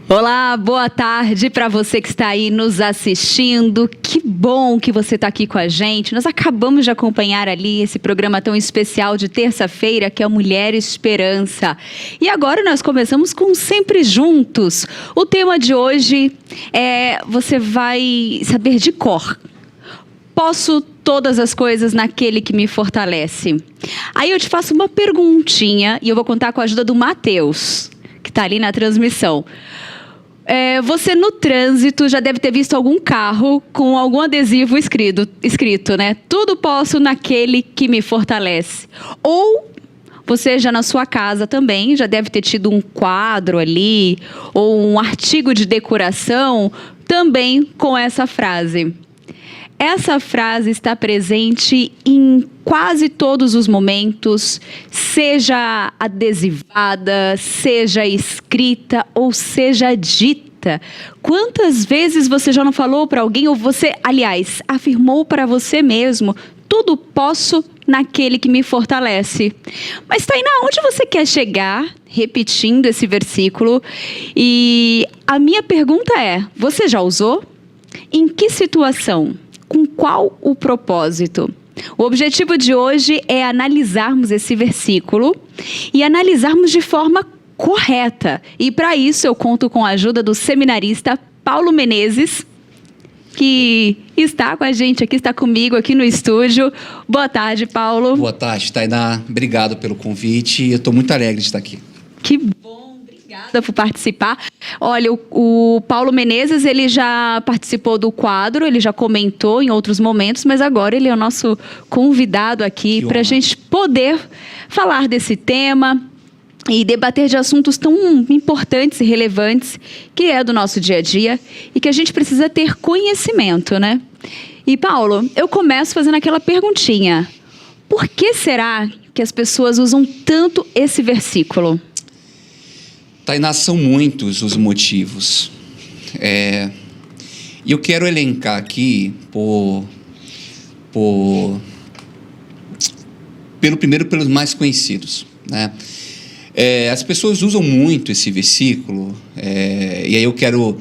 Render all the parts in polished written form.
Olá, boa tarde para você que está aí nos assistindo. Que bom que você está aqui com a gente. Nós acabamos de acompanhar ali esse programa tão especial de terça-feira, que é o Mulher Esperança. E agora nós começamos com Sempre Juntos. O tema de hoje é, você vai saber de cor. Posso todas as coisas naquele que me fortalece. Aí eu te faço uma perguntinha e eu vou contar com a ajuda do Matheus, que está ali na transmissão. Você no trânsito já deve ter visto algum carro com algum adesivo escrito, né? Tudo posso naquele que me fortalece. Ou você já na sua casa também já deve ter tido um quadro ali ou um artigo de decoração também com essa frase. Essa frase está presente em quase todos os momentos, seja adesivada, seja escrita ou seja dita. Quantas vezes você já não falou para alguém, ou você, aliás, afirmou para você mesmo, tudo posso naquele que me fortalece. Mas, Tainá, onde você quer chegar repetindo esse versículo? E a minha pergunta é, você já usou? Em que situação? Com qual o propósito? O objetivo de hoje é analisarmos esse versículo e analisarmos de forma correta. E para isso eu conto com a ajuda do seminarista Paulo Menezes, que está com a gente aqui, está comigo aqui no estúdio. Boa tarde, Paulo. Boa tarde, Tainá. Obrigado pelo convite. Eu estou muito alegre de estar aqui. Que bom. Obrigada por participar. Olha, o Paulo Menezes, ele já participou do quadro, ele já comentou em outros momentos, mas agora ele é o nosso convidado aqui para a gente poder falar desse tema e debater de assuntos tão importantes e relevantes que é do nosso dia a dia e que a gente precisa ter conhecimento, né? E, Paulo, eu começo fazendo aquela perguntinha. Por que será que as pessoas usam tanto esse versículo? Tainá, são muitos os motivos. E eu quero elencar aqui pelos mais conhecidos, né? As pessoas usam muito esse versículo, e aí eu quero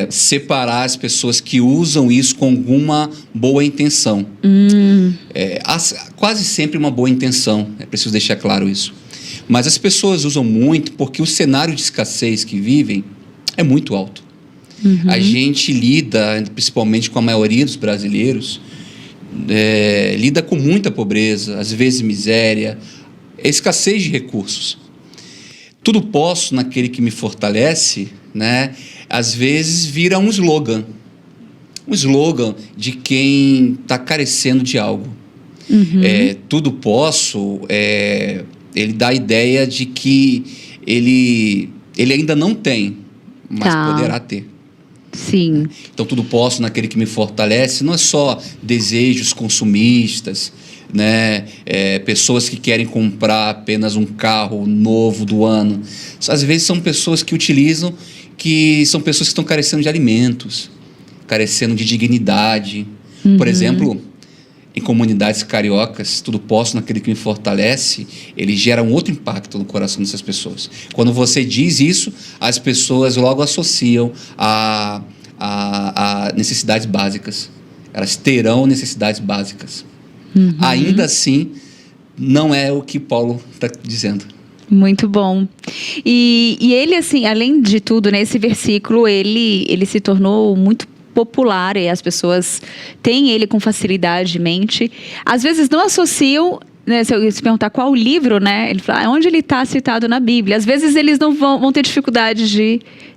separar as pessoas que usam isso com alguma boa intenção. Quase sempre uma boa intenção, é preciso deixar claro isso. Mas as pessoas usam muito porque o cenário de escassez que vivem é muito alto. A gente lida, principalmente com a maioria dos brasileiros, lida com muita pobreza, às vezes miséria, escassez de recursos. Tudo posso naquele que me fortalece, né? Às vezes vira um slogan de quem está carecendo de algo. Tudo posso... ele dá a ideia de que ele ainda não tem, mas poderá ter. Sim. Então, tudo posso naquele que me fortalece, não é só desejos consumistas, né? Pessoas que querem comprar apenas um carro novo do ano. Às vezes são pessoas que utilizam, que são pessoas que estão carecendo de alimentos, carecendo de dignidade. Por exemplo... Em comunidades cariocas, tudo posso naquele que me fortalece, ele gera um outro impacto no coração dessas pessoas. Quando você diz isso, as pessoas logo associam a necessidades básicas. Elas terão necessidades básicas. Ainda assim, não é o que Paulo está dizendo. Muito bom. E ele, assim, além de tudo, nesse versículo, ele se tornou muito popular e as pessoas têm ele com facilidade em mente. Às vezes não associam, né, se eu se perguntar qual livro, né, ele fala, onde ele está citado na Bíblia. Às vezes eles não vão ter dificuldade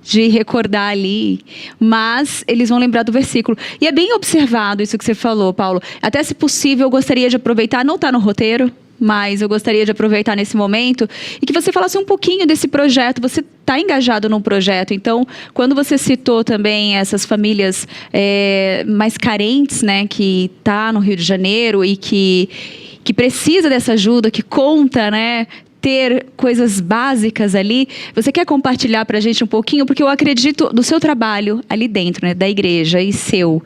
de recordar ali, mas eles vão lembrar do versículo. E é bem observado isso que você falou, Paulo. Até se possível, eu gostaria de aproveitar, não está no roteiro, mas eu gostaria de aproveitar nesse momento e que você falasse um pouquinho desse projeto. Você está engajado num projeto, então, quando você citou também essas famílias mais carentes, né, que está no Rio de Janeiro e que precisa dessa ajuda, que conta, né, ter coisas básicas ali. Você quer compartilhar para a gente um pouquinho? Porque eu acredito do seu trabalho ali dentro, né, da igreja e seu.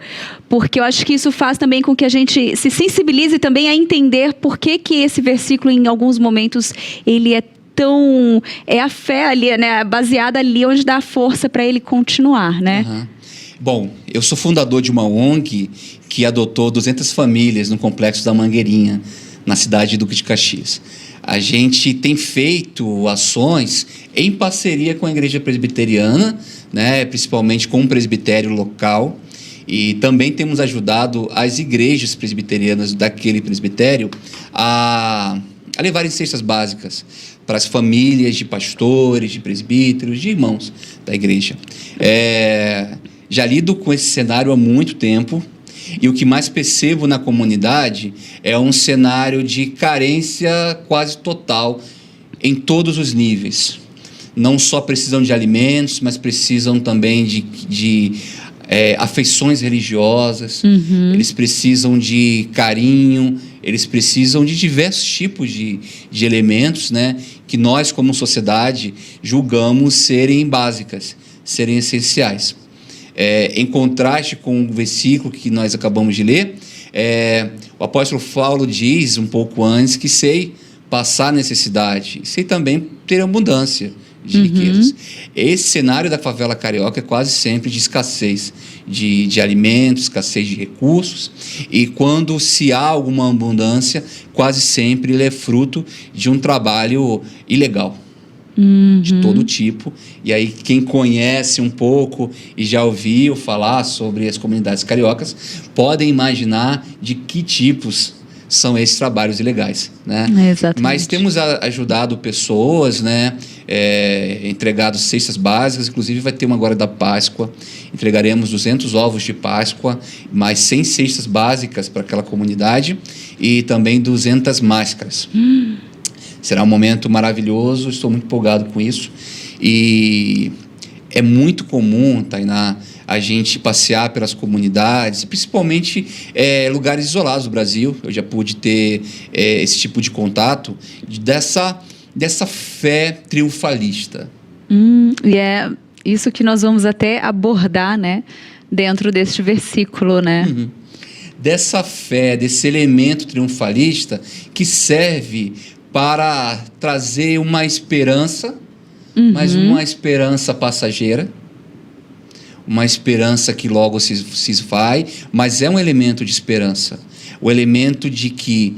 Porque eu acho que isso faz também com que a gente se sensibilize também a entender por que esse versículo, em alguns momentos, ele é Então, é a fé ali, né? Baseada ali onde dá força para ele continuar, né? Uhum. Bom, eu sou fundador de uma ONG que adotou 200 famílias no Complexo da Mangueirinha, na cidade de Duque de Caxias. A gente tem feito ações em parceria com a Igreja Presbiteriana, né, principalmente com o presbitério local, e também temos ajudado as igrejas presbiterianas daquele presbitério a levarem cestas básicas para as famílias de pastores, de presbíteros, de irmãos da igreja. Já lido com esse cenário há muito tempo, e o que mais percebo na comunidade é um cenário de carência quase total em todos os níveis. Não só precisam de alimentos, mas precisam também de afeições religiosas, eles precisam de carinho, eles precisam de diversos tipos de elementos, né, que nós, como sociedade, julgamos serem básicas, serem essenciais. Em contraste com o versículo que nós acabamos de ler, o apóstolo Paulo diz um pouco antes que sei passar necessidade, sei também ter abundância de riquezas. Esse cenário da favela carioca é quase sempre de escassez de alimentos, escassez de recursos, e quando se há alguma abundância, quase sempre ele é fruto de um trabalho ilegal. De todo tipo. E aí quem conhece um pouco e já ouviu falar sobre as comunidades cariocas podem imaginar de que tipos são esses trabalhos ilegais, né? Exatamente. Mas temos ajudado pessoas, né? Entregado cestas básicas, inclusive vai ter uma agora da Páscoa, entregaremos 200 ovos de Páscoa, mais 100 cestas básicas para aquela comunidade e também 200 máscaras. Será um momento maravilhoso, estou muito empolgado com isso. E é muito comum, Tainá, a gente passear pelas comunidades, principalmente lugares isolados do Brasil. Eu já pude ter esse tipo de contato, dessa fé triunfalista. E é isso que nós vamos até abordar, né, dentro deste versículo, né? Dessa fé, desse elemento triunfalista que serve para trazer uma esperança, mas uma esperança passageira, uma esperança que logo se esvai, mas é um elemento de esperança, o elemento de que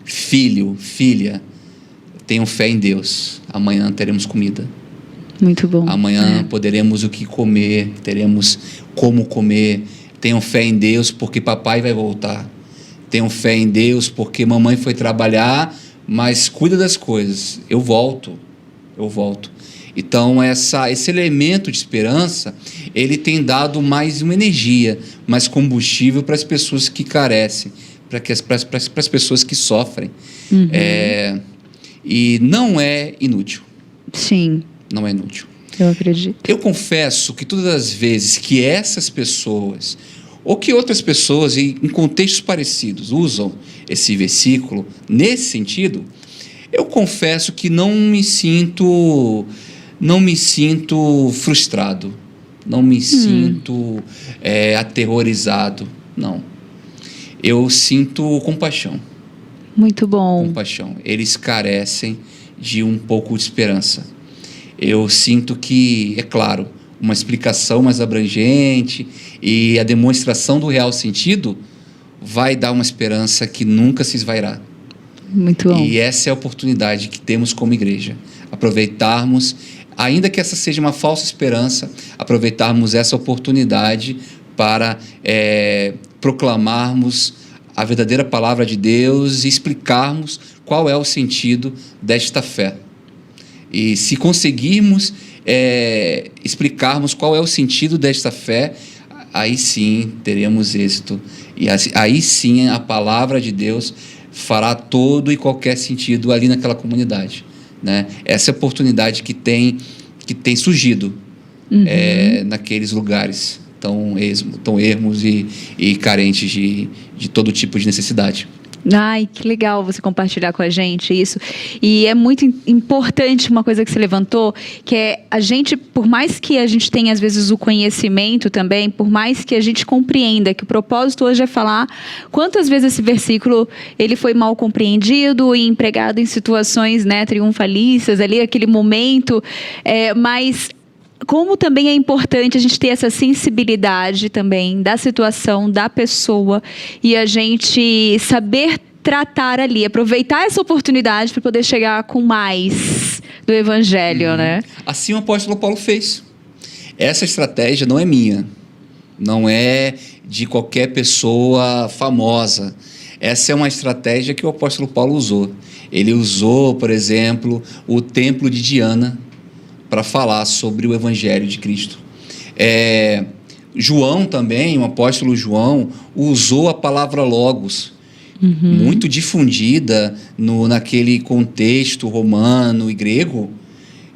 filho, filha, tenham fé em Deus, amanhã teremos comida. Muito bom. Amanhã poderemos o que comer, teremos como comer. Tenham fé em Deus porque papai vai voltar. Tenham fé em Deus porque mamãe foi trabalhar, mas cuida das coisas. Eu volto. Então, esse elemento de esperança, ele tem dado mais uma energia, mais combustível para as pessoas que carecem, para as pessoas que sofrem. E não é inútil. Sim. Não é inútil. Eu acredito. Eu confesso que todas as vezes que essas pessoas, ou que outras pessoas em contextos parecidos usam esse versículo nesse sentido, eu confesso que não me sinto frustrado, não me sinto aterrorizado, não. Eu sinto compaixão. Muito bom. Compaixão. Eles carecem de um pouco de esperança. Eu sinto que, é claro, uma explicação mais abrangente e a demonstração do real sentido vai dar uma esperança que nunca se esvairá. Muito bom. E essa é a oportunidade que temos como igreja. Aproveitarmos, ainda que essa seja uma falsa esperança, aproveitarmos essa oportunidade para proclamarmos a verdadeira palavra de Deus e explicarmos qual é o sentido desta fé. E se conseguirmos explicarmos qual é o sentido desta fé, aí sim teremos êxito. E aí sim a palavra de Deus fará todo e qualquer sentido ali naquela comunidade, né? Essa é a oportunidade que tem surgido naqueles lugares tão ermos e carentes de todo tipo de necessidade. Ai, que legal você compartilhar com a gente isso. E é muito importante uma coisa que você levantou, que é a gente, por mais que a gente tenha às vezes o conhecimento também, por mais que a gente compreenda que o propósito hoje é falar quantas vezes esse versículo ele foi mal compreendido e empregado em situações, né, triunfalistas ali, aquele momento, mas como também é importante a gente ter essa sensibilidade também da situação, da pessoa, e a gente saber tratar ali, aproveitar essa oportunidade para poder chegar com mais do Evangelho, né? Assim o apóstolo Paulo fez. Essa estratégia não é minha, não é de qualquer pessoa famosa. Essa é uma estratégia que o apóstolo Paulo usou. Ele usou, por exemplo, o templo de Diana para falar sobre o Evangelho de Cristo. João também, o apóstolo João, usou a palavra logos, muito difundida naquele contexto romano e grego,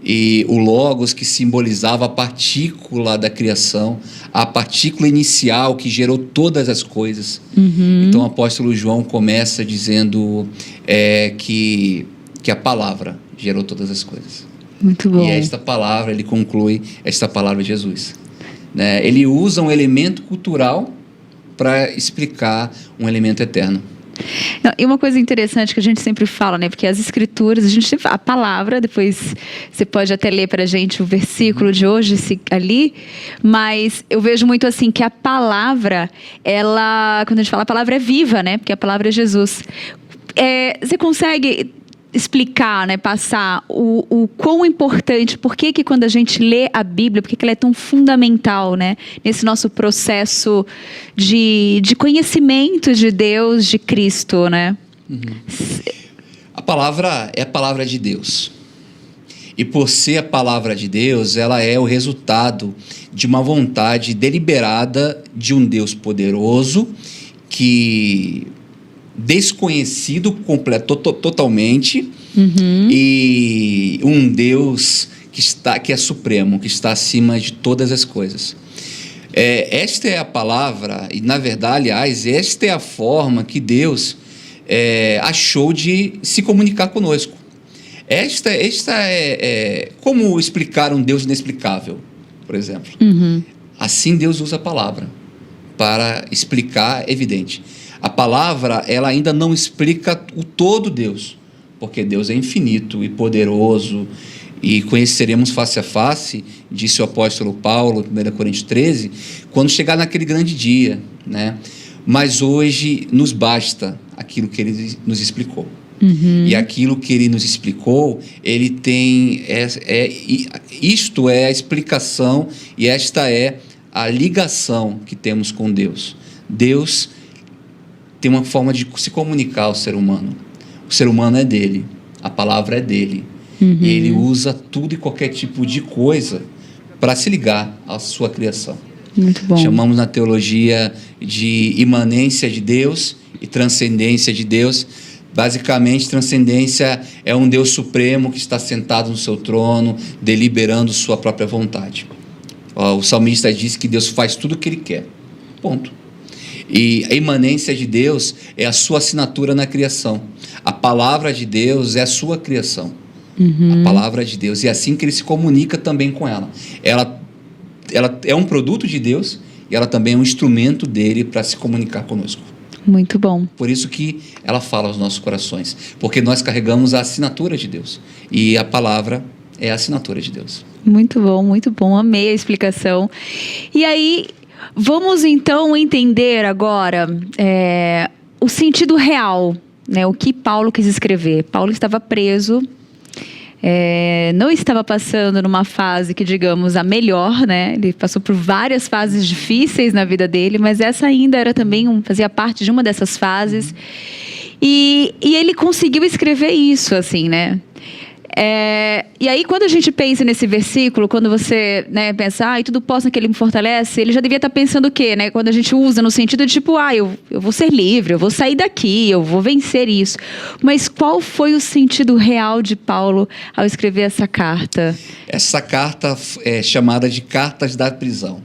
e o logos que simbolizava a partícula da criação, a partícula inicial que gerou todas as coisas. Então o apóstolo João começa dizendo que a palavra gerou todas as coisas. Muito bom. E esta palavra, ele conclui, esta palavra é Jesus. Né? Ele usa um elemento cultural para explicar um elemento eterno. Não, e uma coisa interessante que a gente sempre fala, né? Porque as escrituras, a palavra, depois você pode até ler para a gente o versículo de hoje ali, mas eu vejo muito assim que a palavra, quando a gente fala a palavra é viva, né? Porque a palavra é Jesus. Você consegue explicar, né, passar o quão importante, por que quando a gente lê a Bíblia, por que ela é tão fundamental, né, nesse nosso processo de conhecimento de Deus, de Cristo, né? A palavra é a palavra de Deus. E por ser a palavra de Deus, ela é o resultado de uma vontade deliberada de um Deus poderoso que desconhecido totalmente, e um Deus que é supremo, que está acima de todas as coisas. Esta é a palavra, e na verdade, aliás, esta é a forma que Deus achou de se comunicar conosco. Esta é como explicar um Deus inexplicável, por exemplo. Assim Deus usa a palavra para explicar evidente. A palavra, ela ainda não explica o todo Deus, porque Deus é infinito e poderoso, e conheceremos face a face, disse o apóstolo Paulo, 1 Coríntios 13, quando chegar naquele grande dia, né? Mas hoje nos basta aquilo que ele nos explicou. E aquilo que ele nos explicou, ele tem, isto é a explicação, e esta é a ligação que temos com Deus. Deus tem uma forma de se comunicar ao ser humano. O ser humano é dele, a palavra é dele. E ele usa tudo e qualquer tipo de coisa para se ligar à sua criação. Muito bom. Chamamos na teologia de imanência de Deus e transcendência de Deus. Basicamente, transcendência é um Deus supremo que está sentado no seu trono, deliberando sua própria vontade. O salmista diz que Deus faz tudo o que ele quer. Ponto. E a imanência de Deus é a sua assinatura na criação. A palavra de Deus é a sua criação. A palavra de Deus. E é assim que ele se comunica também com ela. Ela é um produto de Deus e ela também é um instrumento dele para se comunicar conosco. Muito bom. Por isso que ela fala aos nossos corações. Porque nós carregamos a assinatura de Deus. E a palavra é a assinatura de Deus. Muito bom. Amei a explicação. E aí, vamos então entender agora o sentido real, né? O que Paulo quis escrever. Paulo estava preso, não estava passando numa fase que, digamos, a melhor, né? Ele passou por várias fases difíceis na vida dele, mas essa ainda era também fazia parte de uma dessas fases. E ele conseguiu escrever isso, assim, né? E aí, quando a gente pensa nesse versículo, quando você, né, pensa, e tudo posso naquele que me fortalece, ele já devia estar pensando o quê, né? Quando a gente usa no sentido de tipo, eu vou ser livre, eu vou sair daqui, eu vou vencer isso. Mas qual foi o sentido real de Paulo ao escrever essa carta? Essa carta é chamada de Cartas da Prisão.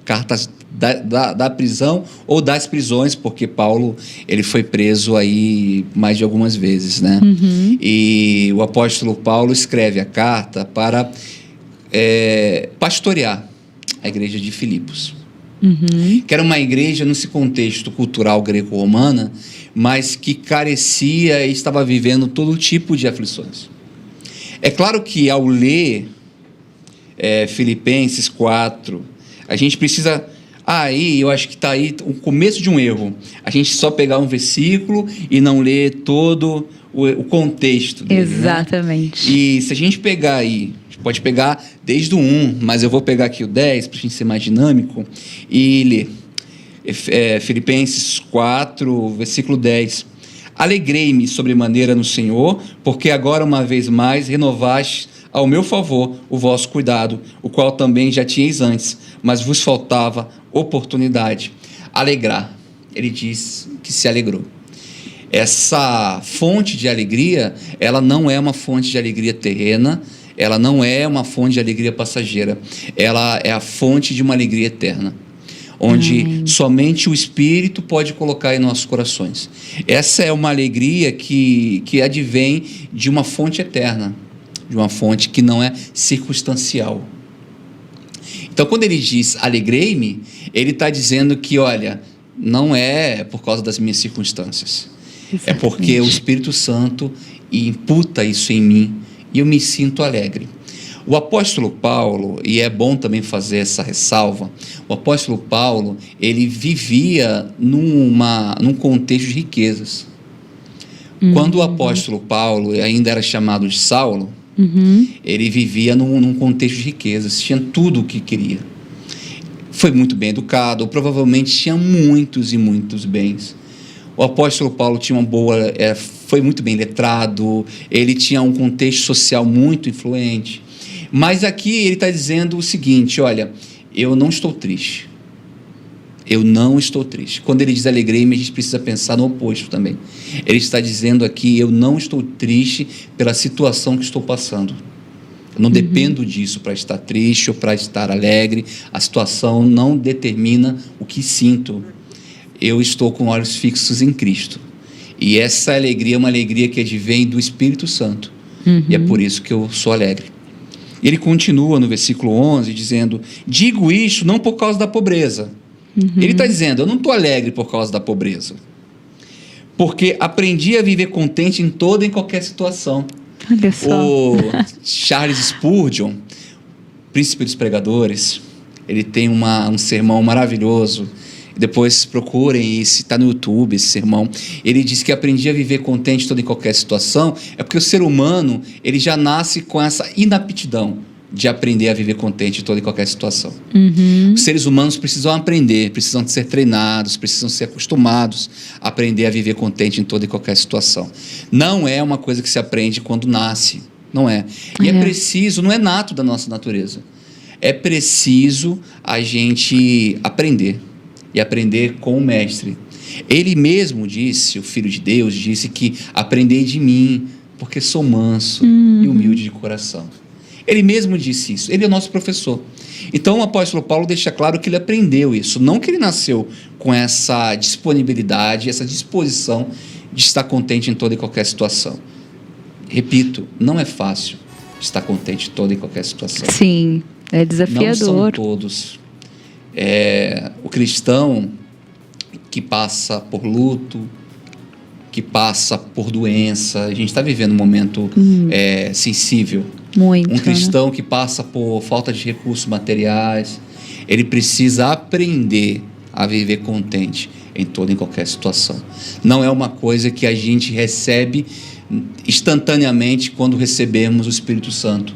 Cartas da prisão ou das prisões, porque Paulo ele foi preso aí mais de algumas vezes, né? E o apóstolo Paulo escreve a carta para pastorear a igreja de Filipos, que era uma igreja nesse contexto cultural greco-romana, mas que carecia e estava vivendo todo tipo de aflições. É claro que ao ler Filipenses 4, a gente precisa... Aí, eu acho que está aí o começo de um erro. A gente só pegar um versículo e não ler todo o contexto dele. Exatamente. Né? E se a gente pegar aí, a gente pode pegar desde o 1, mas eu vou pegar aqui o 10 para a gente ser mais dinâmico e ler. Filipenses 4, versículo 10. Alegrei-me sobremaneira no Senhor, porque agora uma vez mais renovaste ao meu favor o vosso cuidado, o qual também já tinhais antes, mas vos faltava oportunidade. Alegrar. Ele diz que se alegrou. Essa fonte de alegria, ela não é uma fonte de alegria terrena, ela não é uma fonte de alegria passageira, ela é a fonte de uma alegria eterna, onde somente o Espírito pode colocar em nossos corações. Essa é uma alegria que advém de uma fonte eterna, de uma fonte que não é circunstancial. Então, quando ele diz alegrei-me, ele está dizendo que, olha, não é por causa das minhas circunstâncias. Exatamente. É porque o Espírito Santo imputa isso em mim e eu me sinto alegre. O apóstolo Paulo, e é bom também fazer essa ressalva, o apóstolo Paulo, ele vivia num contexto de riquezas. Quando o apóstolo Paulo ainda era chamado de Saulo, ele vivia num contexto de riquezas, tinha tudo o que queria. Foi muito bem educado, provavelmente tinha muitos e muitos bens. O apóstolo Paulo tinha foi muito bem letrado, ele tinha um contexto social muito influente. Mas aqui ele está dizendo o seguinte, olha, eu não estou triste. Eu não estou triste. Quando ele diz alegrei-me, a gente precisa pensar no oposto também. Ele está dizendo aqui, eu não estou triste pela situação que estou passando. Eu não dependo disso para estar triste ou para estar alegre. A situação não determina o que sinto. Eu estou com olhos fixos em Cristo. E essa alegria é uma alegria que advém do Espírito Santo. E é por isso que eu sou alegre. Ele continua no versículo 11 dizendo, digo isto não por causa da pobreza. Ele está dizendo, eu não estou alegre por causa da pobreza, porque aprendi a viver contente em toda e em qualquer situação. Olha só. O Charles Spurgeon, príncipe dos pregadores, ele tem um sermão maravilhoso, depois procurem, e se está no YouTube esse sermão. Ele diz que aprendi a viver contente em toda e qualquer situação, é porque o ser humano ele já nasce com essa inaptidão de aprender a viver contente em toda e qualquer situação. Os seres humanos precisam aprender, precisam ser treinados, precisam ser acostumados a aprender a viver contente em toda e qualquer situação. Não é uma coisa que se aprende quando nasce, não é. E é preciso, não é nato da nossa natureza, é preciso a gente aprender, e aprender com o mestre. Ele mesmo disse, o Filho de Deus disse que aprendei de mim, porque sou manso e humilde de coração. Ele mesmo disse isso, ele é o nosso professor. Então o apóstolo Paulo deixa claro que ele aprendeu isso, não que ele nasceu com essa disponibilidade, essa disposição de estar contente em toda e qualquer situação. Repito, não é fácil estar contente em toda e qualquer situação. Sim, é desafiador. Não são todos. O cristão que passa por luto, que passa por doença, a gente está vivendo um momento sensível. Muito, um cristão que passa por falta de recursos materiais, ele precisa aprender a viver contente em toda e qualquer situação. Não é uma coisa que a gente recebe instantaneamente quando recebemos o Espírito Santo.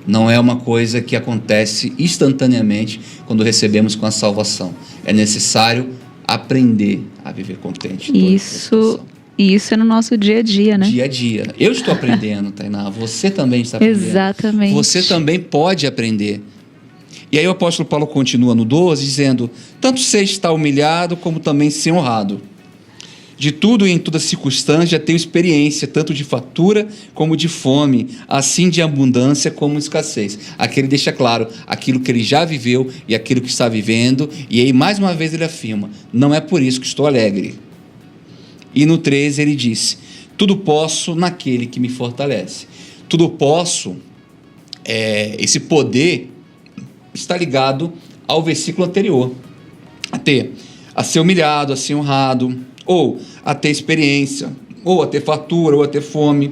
Não é uma coisa que acontece instantaneamente quando recebemos com a salvação. É necessário aprender a viver contente. Isso é no nosso dia a dia, né? Dia a dia. Eu estou aprendendo, Tainá. Você também está aprendendo. Exatamente. Você também pode aprender. E aí o apóstolo Paulo continua no 12, dizendo, tanto ser estar humilhado, como também ser honrado. De tudo e em toda circunstância tenho experiência, tanto de fartura como de fome, assim de abundância como de escassez. Aqui ele deixa claro aquilo que ele já viveu e aquilo que está vivendo, e aí mais uma vez ele afirma, não é por isso que estou alegre. E no 13 ele disse, tudo posso naquele que me fortalece. Tudo posso, esse poder está ligado ao versículo anterior, a ser humilhado, a ser honrado, ou a ter experiência, ou a ter fartura, ou a ter fome,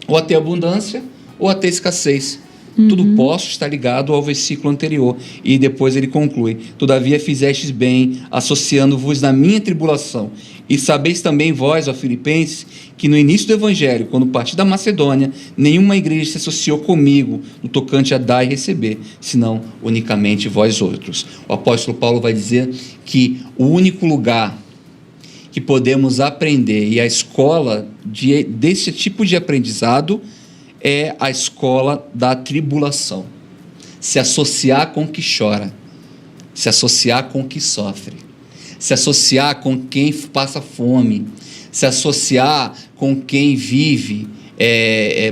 ou a ter abundância, ou a ter escassez. Tudo posso está ligado ao versículo anterior. E depois ele conclui, todavia fizestes bem, associando-vos na minha tribulação. E sabeis também vós, ó Filipenses, que no início do Evangelho, quando parti da Macedônia, nenhuma igreja se associou comigo no tocante a dar e receber, senão unicamente vós outros. O apóstolo Paulo vai dizer que o único lugar que podemos aprender, e a escola desse tipo de aprendizado é a escola da tribulação. Se associar com o que chora, se associar com o que sofre, se associar com quem passa fome, se associar com quem vive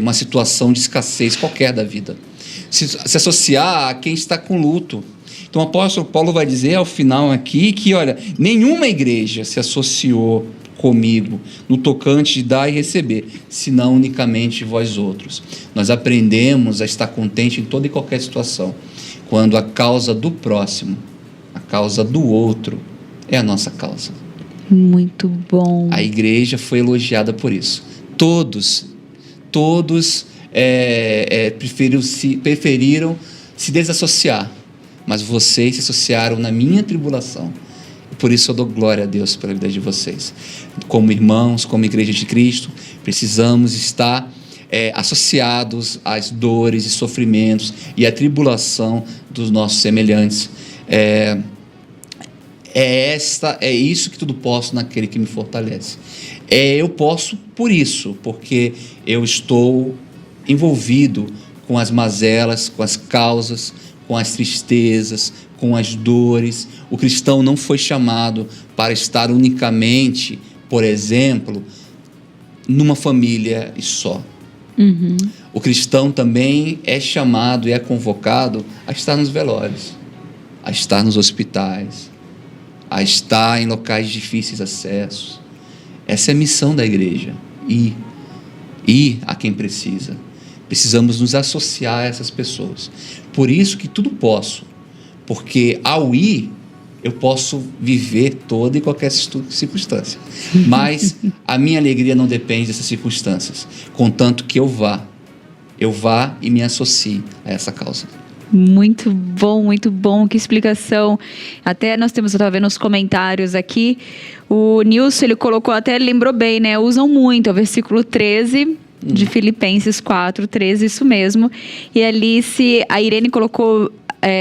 uma situação de escassez qualquer da vida, se associar a quem está com luto. Então o apóstolo Paulo vai dizer ao final aqui que, olha, nenhuma igreja se associou comigo no tocante de dar e receber, senão unicamente vós outros. Nós aprendemos a estar contente em toda e qualquer situação, quando a causa do próximo, a causa do outro, é a nossa causa. Muito bom. A igreja foi elogiada por isso. Todos preferiram se desassociar, mas vocês se associaram na minha tribulação. Por isso eu dou glória a Deus pela vida de vocês. Como irmãos, como igreja de Cristo, precisamos estar associados às dores e sofrimentos e à tribulação dos nossos semelhantes. É isso que tudo posso naquele que me fortalece. Eu posso por isso, porque eu estou envolvido com as mazelas, com as causas, com as tristezas, com as dores. O cristão não foi chamado para estar unicamente, por exemplo, numa família e só. O cristão também é chamado e é convocado a estar nos velórios, a estar nos hospitais, a estar em locais de difíceis acessos. Essa é a missão da igreja. Ir a quem precisa. Precisamos nos associar a essas pessoas. Por isso que tudo posso, porque ao ir eu posso viver toda e qualquer circunstância, mas a minha alegria não depende dessas circunstâncias, contanto que eu vá e me associe a essa causa. Muito bom, que explicação. Até nós temos, eu estava vendo os comentários aqui, o Nilson, ele colocou, até lembrou bem, né? Usam muito, é o versículo 13 de Filipenses 4:13, isso mesmo. E a Irene colocou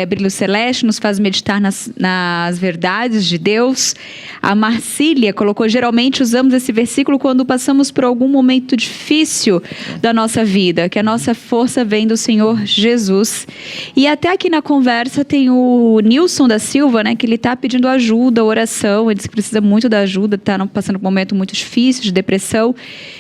brilho celeste, nos faz meditar nas verdades de Deus. A Marcília colocou, geralmente usamos esse versículo quando passamos por algum momento difícil da nossa vida, que a nossa força vem do Senhor Jesus. E até aqui na conversa tem o Nilson da Silva, né, que ele está pedindo ajuda, oração, ele diz que precisa muito da ajuda, está passando por um momento muito difícil de depressão.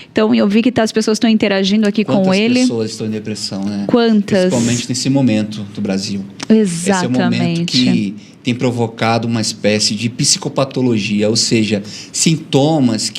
Então, eu vi que as pessoas estão interagindo aqui com ele. Quantas pessoas estão em depressão, né? Quantas? Principalmente nesse momento do Brasil. Exatamente. Esse é o momento que tem provocado uma espécie de psicopatologia, ou seja, sintomas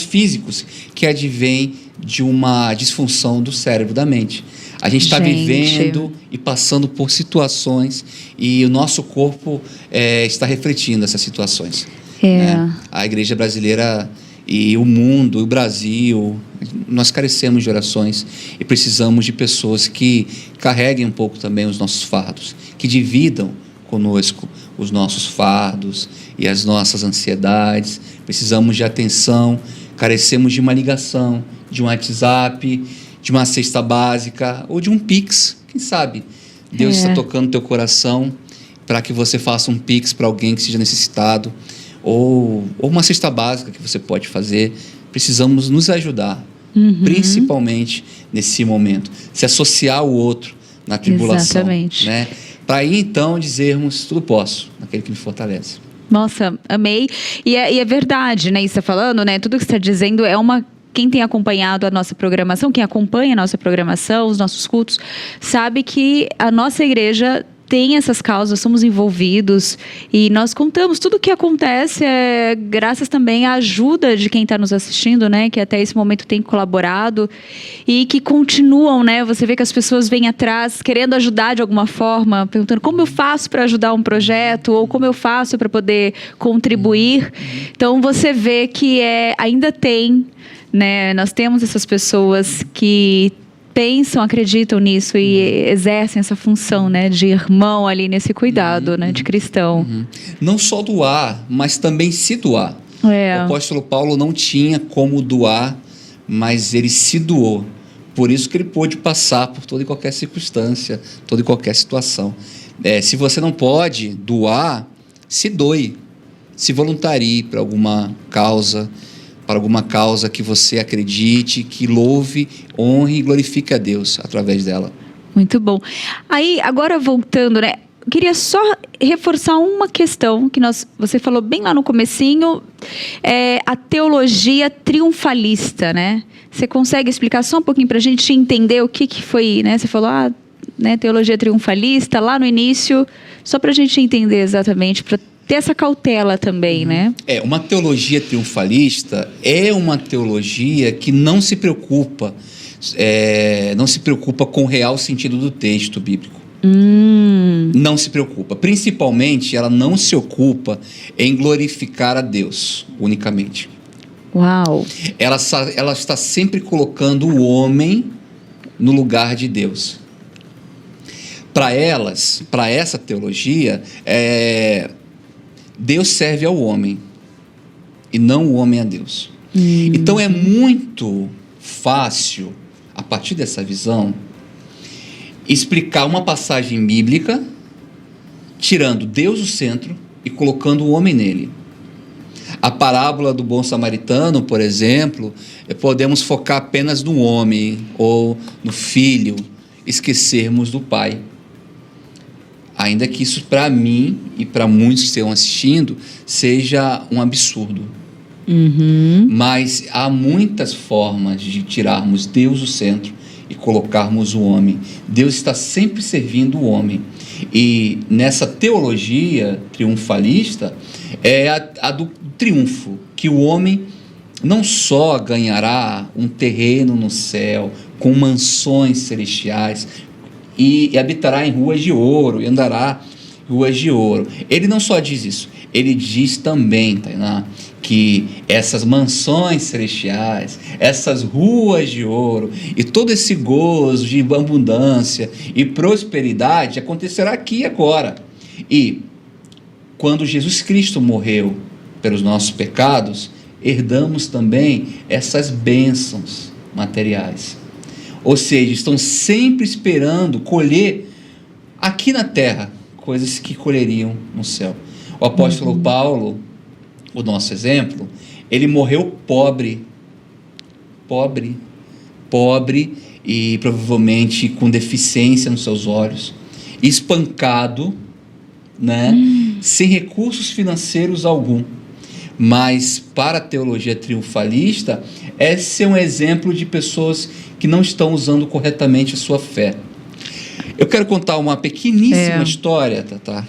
físicos que advêm de uma disfunção do cérebro, da mente. A gente está vivendo e passando por situações e o nosso corpo está refletindo essas situações. Né? A igreja brasileira e o mundo, o Brasil, nós carecemos de orações e precisamos de pessoas que carreguem um pouco também os nossos fardos, que dividam conosco os nossos fardos e as nossas ansiedades. Precisamos de atenção, carecemos de uma ligação, de um WhatsApp, de uma cesta básica ou de um Pix, quem sabe? Deus está tocando teu coração para que você faça um Pix para alguém que seja necessitado, ou uma cesta básica que você pode fazer. Precisamos nos ajudar, principalmente nesse momento, se associar ao outro na tribulação. Exatamente. Né? Para aí então dizermos, tudo posso, naquele que me fortalece. Nossa, amei. E é verdade, né? Isso você tá falando, né? Tudo que você está dizendo é uma... Quem tem acompanhado a nossa programação, quem acompanha a nossa programação, os nossos cultos, sabe que a nossa igreja tem essas causas, somos envolvidos e nós contamos tudo o que acontece graças também à ajuda de quem está nos assistindo, né? Que até esse momento tem colaborado e que continuam, né? Você vê que as pessoas vêm atrás querendo ajudar de alguma forma, perguntando como eu faço para ajudar um projeto ou como eu faço para poder contribuir. Então você vê que ainda tem, né? Nós temos essas pessoas que pensam, acreditam nisso e exercem essa função, né, de irmão ali nesse cuidado, né, de cristão. Não só doar, mas também se doar. O apóstolo Paulo não tinha como doar, mas ele se doou. Por isso que ele pôde passar por toda e qualquer circunstância, toda e qualquer situação. Se você não pode doar, se doe, se voluntarie para alguma causa, que você acredite, que louve, honre e glorifique a Deus através dela. Muito bom. Aí, agora voltando, né? Eu queria só reforçar uma questão que você falou bem lá no comecinho, a teologia triunfalista, né? Você consegue explicar só um pouquinho para a gente entender o que foi, né? Você falou, né, teologia triunfalista, lá no início, só para a gente entender exatamente, para ter essa cautela também, né? Uma teologia triunfalista é uma teologia que não se preocupa com o real sentido do texto bíblico. Não se preocupa. Principalmente, ela não se ocupa em glorificar a Deus unicamente. Uau! Ela está sempre colocando o homem no lugar de Deus. Para essa teologia, Deus serve ao homem e não o homem a Deus. Então é muito fácil, a partir dessa visão, explicar uma passagem bíblica tirando Deus do centro e colocando o homem nele. A parábola do bom samaritano, por exemplo, podemos focar apenas no homem ou no filho, esquecermos do pai. Ainda que isso, para mim e para muitos que estão assistindo, seja um absurdo. Mas há muitas formas de tirarmos Deus do centro e colocarmos o homem. Deus está sempre servindo o homem. E nessa teologia triunfalista, é a do triunfo, que o homem não só ganhará um terreno no céu, com mansões celestiais, e habitará em ruas de ouro, e andará em ruas de ouro. Ele não só diz isso, ele diz também, Tainá, que essas mansões celestiais, essas ruas de ouro, e todo esse gozo de abundância e prosperidade acontecerá aqui e agora. E quando Jesus Cristo morreu pelos nossos pecados, herdamos também essas bênçãos materiais. Ou seja, estão sempre esperando colher aqui na terra coisas que colheriam no céu. O apóstolo Paulo, o nosso exemplo, ele morreu pobre e provavelmente com deficiência nos seus olhos, espancado, né? Sem recursos financeiros algum. Mas para a teologia triunfalista, esse é um exemplo de pessoas que não estão usando corretamente a sua fé. Eu quero contar uma pequeníssima história, Tatá,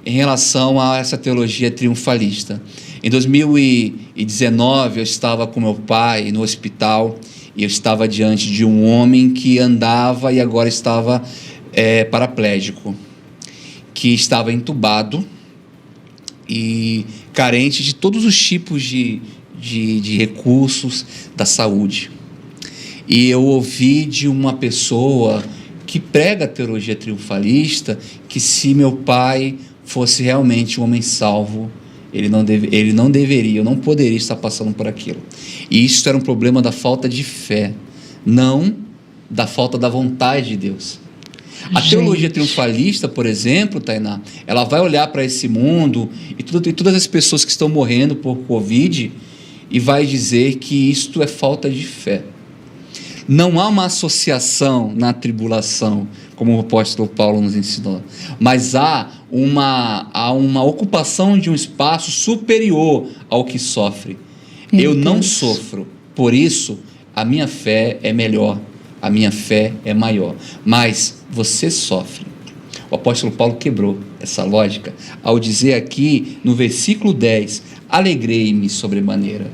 em relação a essa teologia triunfalista. Em 2019, eu estava com meu pai no hospital e eu estava diante de um homem que andava e agora estava paraplégico, que estava entubado e carente de todos os tipos de recursos da saúde. E eu ouvi de uma pessoa que prega a teologia triunfalista que se meu pai fosse realmente um homem salvo, ele não deveria, eu não poderia estar passando por aquilo. E isso era um problema da falta de fé, não da falta da vontade de Deus. A teologia triunfalista, por exemplo, Tainá, ela vai olhar para esse mundo e todas as pessoas que estão morrendo por Covid e vai dizer que isto é falta de fé. Não há uma associação na tribulação, como o apóstolo Paulo nos ensinou, mas há uma ocupação de um espaço superior ao que sofre. Eu não sofro, por isso a minha fé é melhor, a minha fé é maior, mas você sofre. O apóstolo Paulo quebrou essa lógica ao dizer aqui no versículo 10, alegrei-me sobremaneira.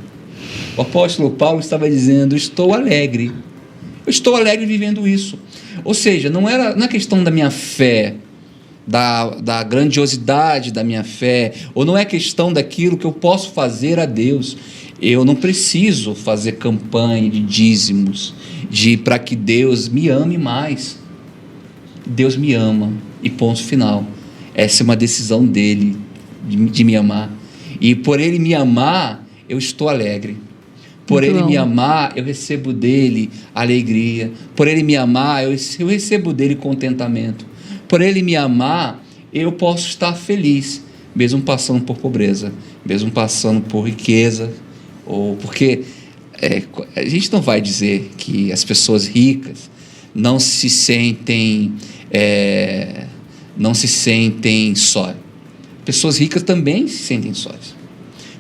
O apóstolo Paulo estava dizendo, estou alegre vivendo isso. Ou seja, não é questão da minha fé, da grandiosidade da minha fé, ou não é questão daquilo que eu posso fazer a Deus. Eu não preciso fazer campanha de dízimos, para que Deus me ame mais. Deus me ama, e ponto final. Essa é uma decisão dele, de me amar. E por ele me amar, eu estou alegre. Por Muito ele bom. me amar, eu recebo dele alegria. Por ele me amar, eu recebo dele contentamento. Por ele me amar, eu posso estar feliz, mesmo passando por pobreza, mesmo passando por riqueza, ou porque a gente não vai dizer que as pessoas ricas não se sentem só. Pessoas ricas também se sentem sós.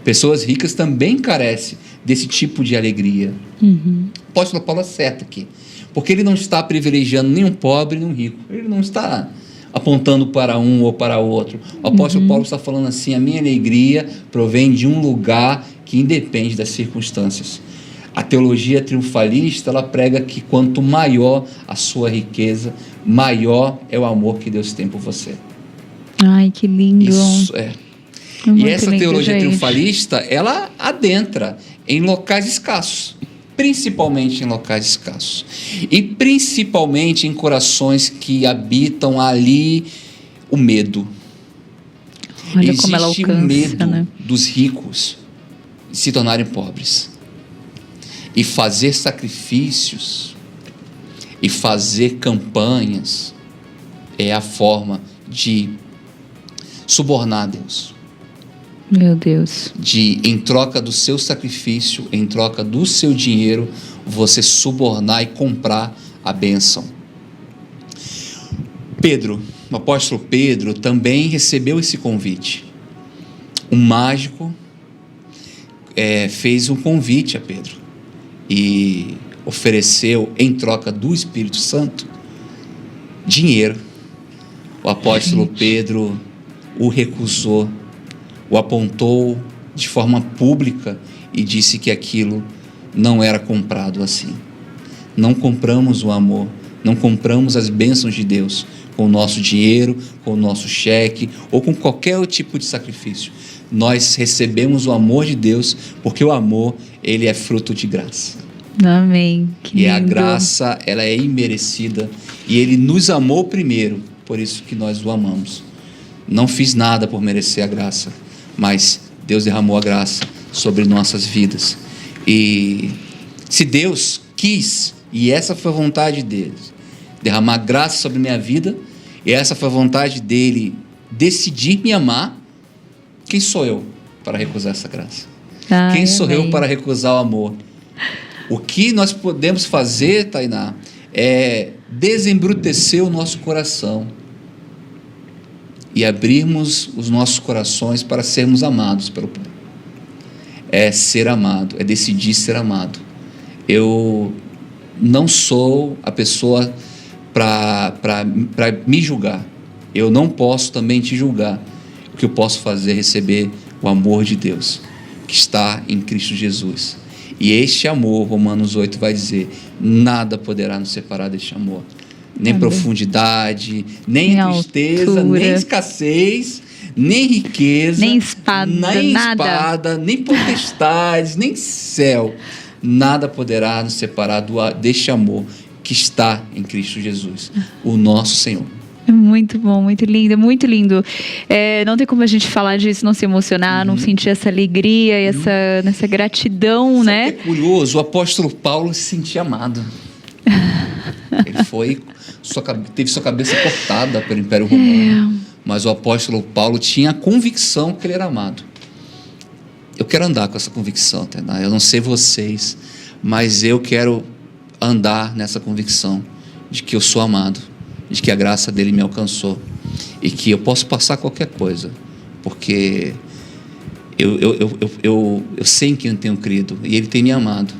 Pessoas ricas também carecem desse tipo de alegria. O apóstolo Paulo acerta aqui, porque ele não está privilegiando nem um pobre nem um rico, ele não está apontando para um ou para outro. O apóstolo Paulo está falando assim, a minha alegria provém de um lugar que independe das circunstâncias. A teologia triunfalista, ela prega que quanto maior a sua riqueza, maior é o amor que Deus tem por você. Ai, que lindo. Isso é. Muito E essa lindo, teologia gente. triunfalista, ela adentra em locais escassos, principalmente em locais escassos, e principalmente em corações que habitam ali o medo. Olha como ela Existe alcança, o medo, né? dos ricos se tornarem pobres e fazer sacrifícios e fazer campanhas é a forma de subornar Deus. Meu Deus. Em troca do seu sacrifício, em troca do seu dinheiro, você subornar e comprar a bênção. Pedro, o apóstolo Pedro, também recebeu esse convite. Um mágico fez um convite a Pedro e ofereceu, em troca do Espírito Santo, dinheiro. O apóstolo Pedro o recusou, o apontou de forma pública e disse que aquilo não era comprado assim. Não compramos o amor, não compramos as bênçãos de Deus com o nosso dinheiro, com o nosso cheque ou com qualquer tipo de sacrifício. Nós recebemos o amor de Deus porque o amor, ele é fruto de graça. Amém. Que E a lindo. graça, ela é imerecida e ele nos amou primeiro, por isso que nós o amamos. Não fiz nada por merecer a graça, mas Deus derramou a graça sobre nossas vidas. E se Deus quis, e essa foi a vontade dele, derramar graça sobre minha vida, e essa foi a vontade dele decidir me amar, quem sou eu para recusar essa graça? Ai, Quem sou eu amém. para recusar o amor? O que nós podemos fazer, Tainá, é desembrutecer o nosso coração e abrirmos os nossos corações para sermos amados pelo Pai. É ser amado, é decidir ser amado. Eu não sou a pessoa para me julgar. Eu não posso também te julgar. O que eu posso fazer é receber o amor de Deus, que está em Cristo Jesus. E este amor, Romanos 8 vai dizer, nada poderá nos separar deste amor. Nem Amém. Profundidade, nem Nem tristeza, altura. nem escassez, nem riqueza, Nem espada, nada. nem potestades, nem céu. Nada poderá nos separar deste amor que está em Cristo Jesus, o nosso Senhor. É muito bom, muito lindo, muito lindo. Não tem como a gente falar disso, não se emocionar, não sentir essa alegria, essa gratidão, Sabe né? o que é curioso? O apóstolo Paulo se sentia amado. Ele teve sua cabeça cortada pelo Império Romano. Mas o apóstolo Paulo tinha a convicção que ele era amado. Eu quero andar com essa convicção, Tainá. Eu não sei vocês, mas eu quero andar nessa convicção de que eu sou amado, de que a graça dele me alcançou e que eu posso passar qualquer coisa, porque eu sei em quem eu tenho crido e ele tem me amado.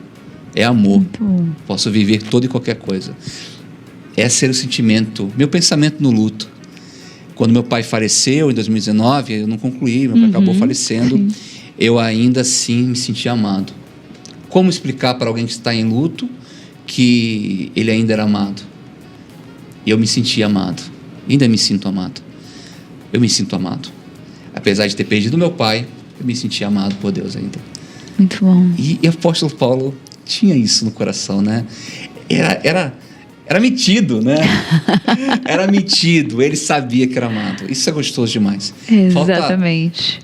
É amor. Posso viver toda e qualquer coisa. Esse era o sentimento, meu pensamento no luto. Quando meu pai faleceu em 2019, eu não concluí, meu pai acabou falecendo, sim. Eu ainda assim me senti amado. Como explicar para alguém que está em luto que ele ainda era amado? E eu me senti amado, ainda me sinto amado. Eu me sinto amado. Apesar de ter perdido meu pai, eu me senti amado por Deus ainda. Muito bom. E o apóstolo Paulo tinha isso no coração, né? Era metido, né? Era metido, ele sabia que era amado. Isso é gostoso demais. Exatamente.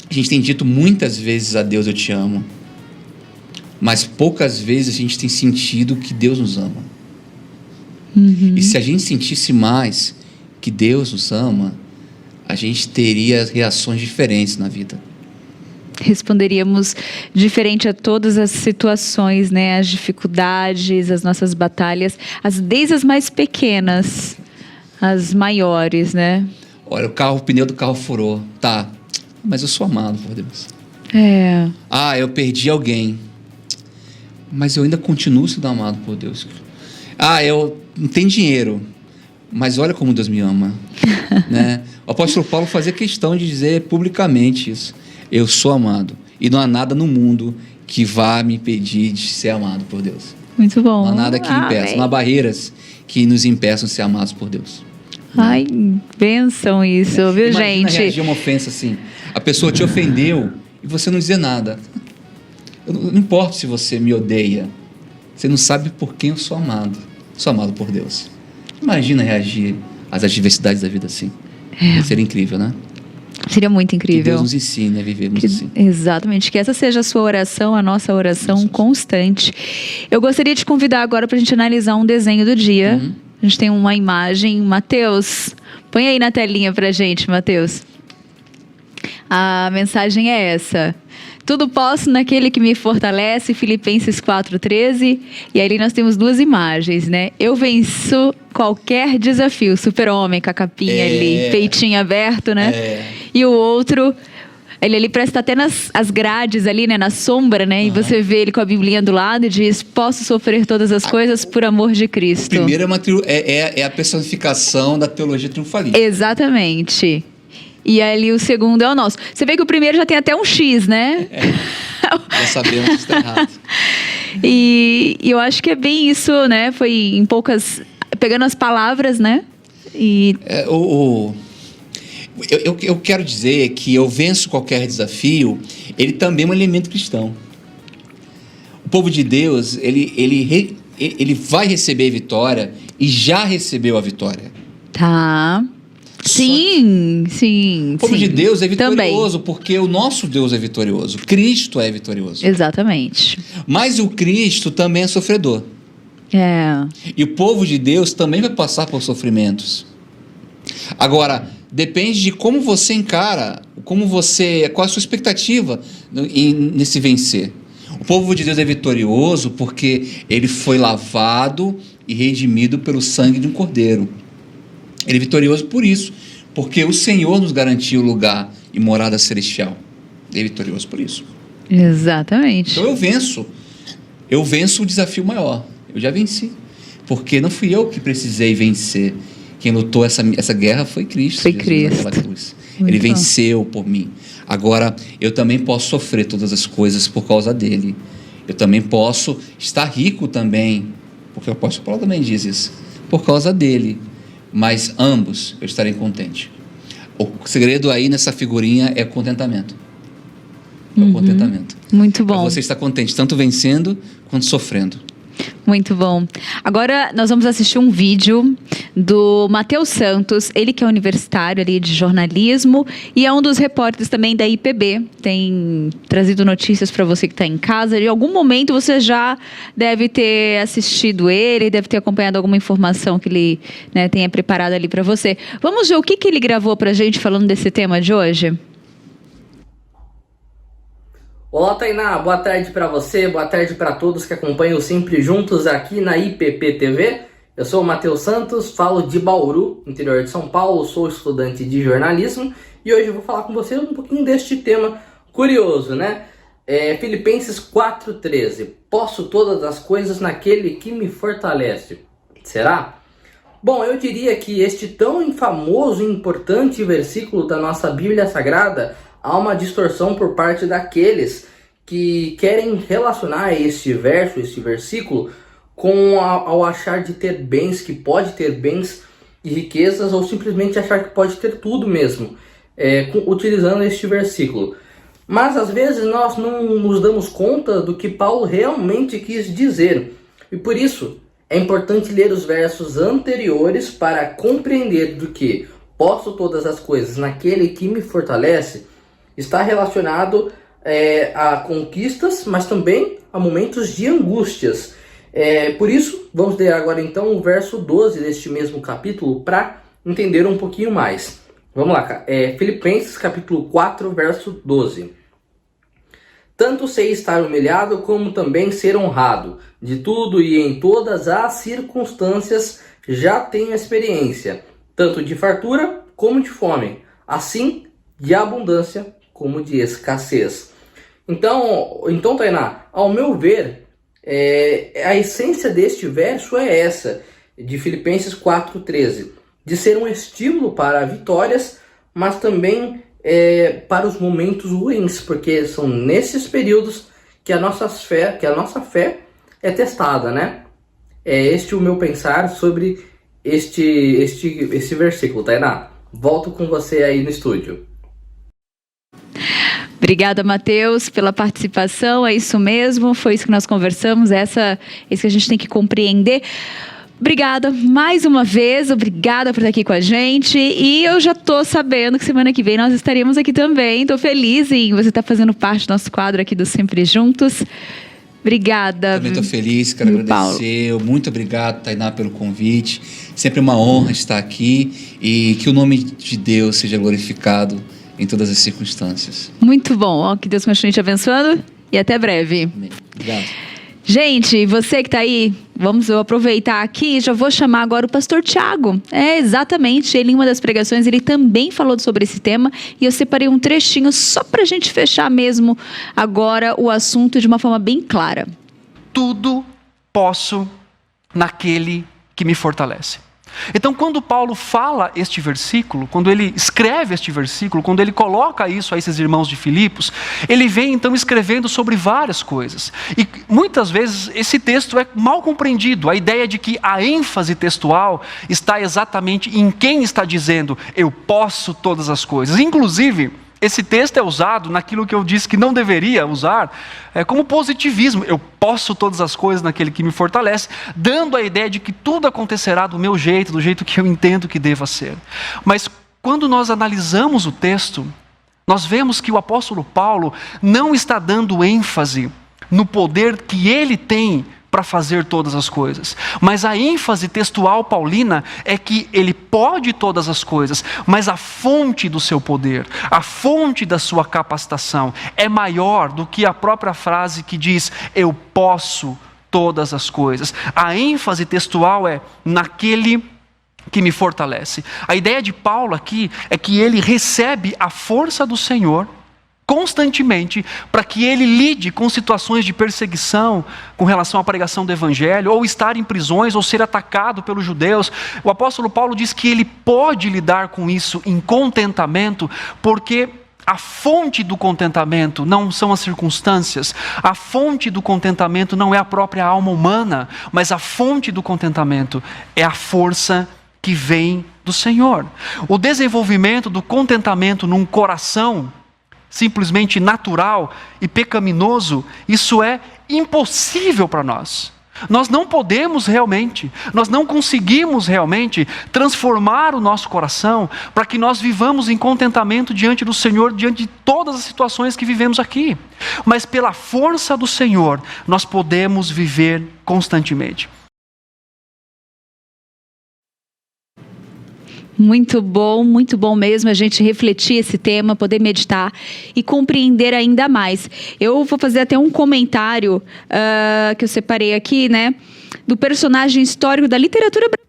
A gente tem dito muitas vezes a Deus, eu te amo. Mas poucas vezes a gente tem sentido que Deus nos ama. E se a gente sentisse mais que Deus nos ama, a gente teria reações diferentes na vida. Responderíamos diferente a todas as situações, né? As dificuldades, as nossas batalhas, desde as mais pequenas, as maiores, né? Olha, o pneu do carro furou. Tá, mas eu sou amado por Deus. Eu perdi alguém, mas eu ainda continuo sendo amado por Deus. Eu não tenho dinheiro, mas olha como Deus me ama. Né? O apóstolo Paulo fazia questão de dizer publicamente isso. Eu sou amado. E não há nada no mundo que vá me impedir de ser amado por Deus. Muito bom. Não há nada que impeça. Não há barreiras que nos impeçam de ser amados por Deus. Ai, bênção isso, viu, Imagina gente? reagir a uma ofensa assim. A pessoa te ofendeu e você não dizer nada. Não importa se você me odeia. Você não sabe por quem eu sou amado. Sou amado por Deus. Imagina reagir às adversidades da vida assim. Seria incrível, né? Seria muito incrível. Que Deus nos ensine a vivermos assim. Exatamente, que essa seja a sua oração, a nossa oração constante. Eu gostaria de convidar agora para a gente analisar um desenho do dia. A gente tem uma imagem. Mateus, põe aí na telinha para a gente, Mateus. A mensagem é essa: tudo posso naquele que me fortalece, Filipenses 4:13. E ali nós temos duas imagens, né? Eu venço qualquer desafio. Super-homem com a capinha ali, peitinho aberto, né? E o outro, ele ali parece estar até nas grades ali, né? Na sombra, né? E você vê ele com a Biblinha do lado e diz: posso sofrer todas as coisas por amor de Cristo. Primeiro é a personificação da teologia triunfalista. Exatamente. E ali o segundo é o nosso. Você vê que o primeiro já tem até um X, né? Já sabemos que está errado. E eu acho que é bem isso, né? Foi em poucas... Pegando as palavras, né? Eu quero dizer que eu venço qualquer desafio, ele também é um elemento cristão. O povo de Deus, ele vai receber vitória e já recebeu a vitória. Tá. Sim. O povo de Deus é vitorioso porque o nosso Deus é vitorioso. Cristo é vitorioso. Exatamente. Mas o Cristo também é sofredor. E o povo de Deus também vai passar por sofrimentos. Agora, depende de como você encara, qual a sua expectativa nesse vencer. O povo de Deus é vitorioso porque ele foi lavado e redimido pelo sangue de um cordeiro. Ele é vitorioso por isso, porque o Senhor nos garantiu lugar e morada celestial. Ele é vitorioso por isso. Exatamente. Então eu venço o desafio maior. Eu já venci, porque não fui eu que precisei vencer. Quem lutou essa guerra foi Cristo. Foi Cristo. Ele venceu por mim. Agora, eu também posso sofrer todas as coisas por causa dele. Eu também posso estar rico também, porque o apóstolo Paulo também diz isso, por causa dele. Mas ambos eu estarei contente. O segredo aí nessa figurinha é contentamento. O contentamento. Muito bom. Você está contente tanto vencendo quanto sofrendo. Muito bom. Agora nós vamos assistir um vídeo do Matheus Santos, ele que é universitário ali de jornalismo e é um dos repórteres também da IPB, tem trazido notícias para você que está em casa. Em algum momento você já deve ter assistido ele, deve ter acompanhado alguma informação que ele, né, tenha preparado ali para você. Vamos ver o que ele gravou para a gente falando desse tema de hoje? Olá, Tainá, boa tarde para você, boa tarde para todos que acompanham Sempre Juntos aqui na IPP TV. Eu sou o Matheus Santos, falo de Bauru, interior de São Paulo, sou estudante de jornalismo e hoje eu vou falar com você um pouquinho deste tema curioso, né? Filipenses 4,13. Posso todas as coisas naquele que me fortalece. Será? Bom, eu diria que este tão famoso e importante versículo da nossa Bíblia Sagrada há uma distorção por parte daqueles que querem relacionar este verso, este versículo, ao achar de ter bens, que pode ter bens e riquezas, ou simplesmente achar que pode ter tudo mesmo, utilizando este versículo. Mas às vezes nós não nos damos conta do que Paulo realmente quis dizer. E por isso é importante ler os versos anteriores para compreender do que posso todas as coisas naquele que me fortalece. Está relacionado a conquistas, mas também a momentos de angústias. Por isso, vamos ler agora então o verso 12 deste mesmo capítulo para entender um pouquinho mais. Vamos lá, Filipenses capítulo 4, verso 12. Tanto sei estar humilhado como também ser honrado. De tudo e em todas as circunstâncias já tenho experiência, tanto de fartura como de fome, assim de abundância como de escassez. Então, Tainá, ao meu ver, a essência deste verso é essa, de Filipenses 4,13, de ser um estímulo para vitórias, mas também para os momentos ruins, porque são nesses períodos que a nossa fé é testada, né? É este o meu pensar sobre este versículo, Tainá. Volto com você aí no estúdio. Obrigada, Matheus, pela participação. É isso mesmo, foi isso que nós conversamos, isso que a gente tem que compreender. Obrigada mais uma vez, obrigada por estar aqui com a gente. E eu já estou sabendo que semana que vem nós estaremos aqui também. Estou feliz em você estar fazendo parte do nosso quadro aqui do Sempre Juntos. Obrigada. Também estou feliz, quero agradecer. Paulo. Muito obrigado, Tainá, pelo convite. Sempre uma honra estar aqui e que o nome de Deus seja glorificado em todas as circunstâncias. Muito bom. Que Deus continue te abençoando e até breve. Amém. Obrigado. Gente, você que está aí, vamos aproveitar aqui, já vou chamar agora o pastor Tiago. Exatamente, ele em uma das pregações, ele também falou sobre esse tema e eu separei um trechinho só para a gente fechar mesmo agora o assunto de uma forma bem clara. Tudo posso naquele que me fortalece. Então, quando Paulo fala este versículo, quando ele escreve este versículo, quando ele coloca isso a esses irmãos de Filipos, ele vem então escrevendo sobre várias coisas. E muitas vezes esse texto é mal compreendido, a ideia de que a ênfase textual está exatamente em quem está dizendo, eu posso todas as coisas. Inclusive, esse texto é usado naquilo que eu disse que não deveria usar, como positivismo. Eu posso todas as coisas naquele que me fortalece, dando a ideia de que tudo acontecerá do meu jeito, do jeito que eu entendo que deva ser. Mas quando nós analisamos o texto, nós vemos que o apóstolo Paulo não está dando ênfase no poder que ele tem para fazer todas as coisas. Mas a ênfase textual paulina é que ele pode todas as coisas, mas a fonte do seu poder, a fonte da sua capacitação é maior do que a própria frase que diz, eu posso todas as coisas. A ênfase textual é naquele que me fortalece. A ideia de Paulo aqui é que ele recebe a força do Senhor constantemente para que ele lide com situações de perseguição com relação à pregação do evangelho, ou estar em prisões, ou ser atacado pelos judeus. O apóstolo Paulo diz que ele pode lidar com isso em contentamento, porque a fonte do contentamento não são as circunstâncias, a fonte do contentamento não é a própria alma humana, mas a fonte do contentamento é a força que vem do Senhor. O desenvolvimento do contentamento num coração simplesmente natural e pecaminoso, isso é impossível para nós. Nós não podemos realmente, nós não conseguimos realmente transformar o nosso coração para que nós vivamos em contentamento diante do Senhor, diante de todas as situações que vivemos aqui. Mas pela força do Senhor, nós podemos viver constantemente. Muito bom mesmo a gente refletir esse tema, poder meditar e compreender ainda mais. Eu vou fazer até um comentário que eu separei aqui, né? Do personagem histórico da literatura brasileira.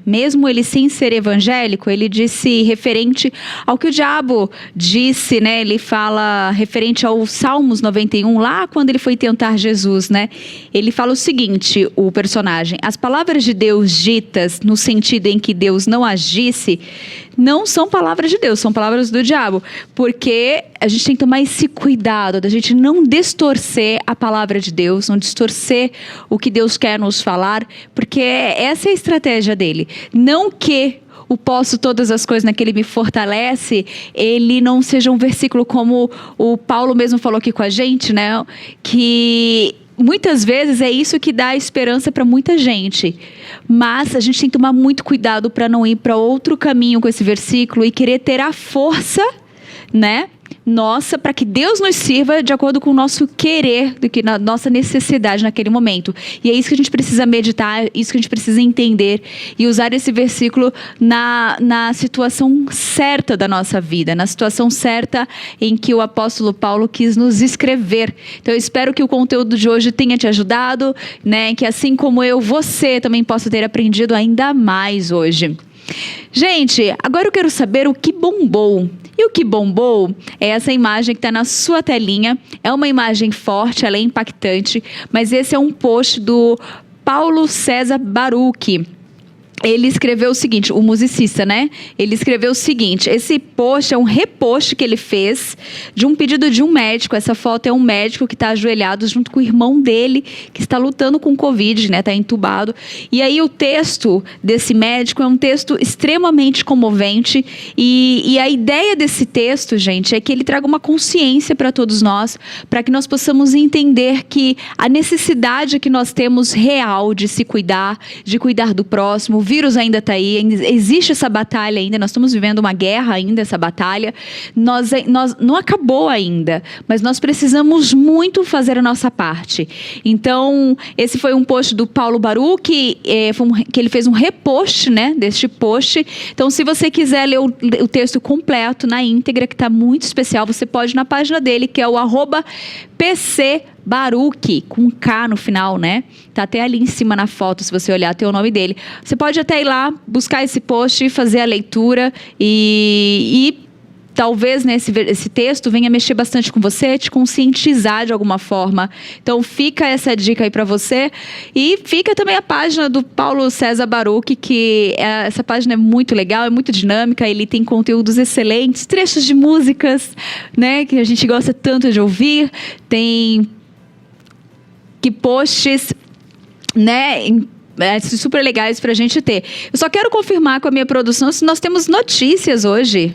Mesmo ele sem ser evangélico, ele disse referente ao que o diabo disse, né? Ele fala referente ao Salmos 91, lá quando ele foi tentar Jesus, né? Ele fala o seguinte, o personagem: as palavras de Deus ditas no sentido em que Deus não agisse, não são palavras de Deus, são palavras do diabo. Porque a gente tem que tomar esse cuidado da gente não distorcer a palavra de Deus, não distorcer o que Deus quer nos falar, porque essa é a estratégia dele. Não que o posso todas as coisas naquele me fortalece, ele não seja um versículo como o Paulo mesmo falou aqui com a gente, né? Que muitas vezes é isso que dá esperança para muita gente. Mas a gente tem que tomar muito cuidado para não ir para outro caminho com esse versículo e querer ter a força, né? Nossa, para que Deus nos sirva de acordo com o nosso querer, do que na nossa necessidade naquele momento. E é isso que a gente precisa meditar, isso que a gente precisa entender e usar esse versículo na situação certa da nossa vida, na situação certa em que o apóstolo Paulo quis nos escrever. Então eu espero que o conteúdo de hoje tenha te ajudado, né? Que assim como eu, você também possa ter aprendido ainda mais hoje. Gente, agora eu quero saber o que bombou. E o que bombou é essa imagem que está na sua telinha. É uma imagem forte, ela é impactante, mas esse é um post do Paulo César Baruch. Ele escreveu o seguinte, o musicista, né? Ele escreveu o seguinte, esse post é um repost que ele fez de um pedido de um médico. Essa foto é um médico que está ajoelhado junto com o irmão dele, que está lutando com Covid, né? Está entubado. E aí o texto desse médico é um texto extremamente comovente. E a ideia desse texto, gente, é que ele traga uma consciência para todos nós, para que nós possamos entender que a necessidade que nós temos real de se cuidar, de cuidar do próximo. O vírus ainda está aí, existe essa batalha ainda, nós estamos vivendo uma guerra ainda, essa batalha, nós não acabou ainda, mas nós precisamos muito fazer a nossa parte. Então, esse foi um post do Paulo Baruch, que ele fez um repost, né, deste post. Então, se você quiser ler o texto completo, na íntegra, que está muito especial, você pode ir na página dele, que é o @PCBaruch, com K no final, né? Tá até ali em cima na foto, se você olhar, tem o nome dele. Você pode até ir lá, buscar esse post, fazer a leitura e talvez esse texto venha mexer bastante com você, te conscientizar de alguma forma. Então fica essa dica aí para você. E fica também a página do Paulo César Baruch, que essa página é muito legal, é muito dinâmica, ele tem conteúdos excelentes, trechos de músicas, né, que a gente gosta tanto de ouvir, tem posts, né, super legais pra gente ter. Eu só quero confirmar com a minha produção se nós temos notícias hoje.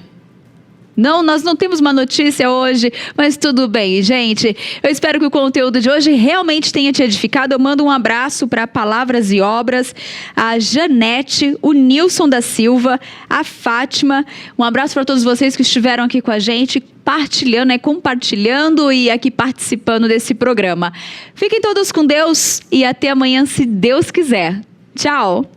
Não, nós não temos uma notícia hoje, mas tudo bem, gente. Eu espero que o conteúdo de hoje realmente tenha te edificado. Eu mando um abraço para Palavras e Obras, a Janete, o Nilson da Silva, a Fátima. Um abraço para todos vocês que estiveram aqui com a gente, partilhando, compartilhando e aqui participando desse programa. Fiquem todos com Deus e até amanhã, se Deus quiser. Tchau!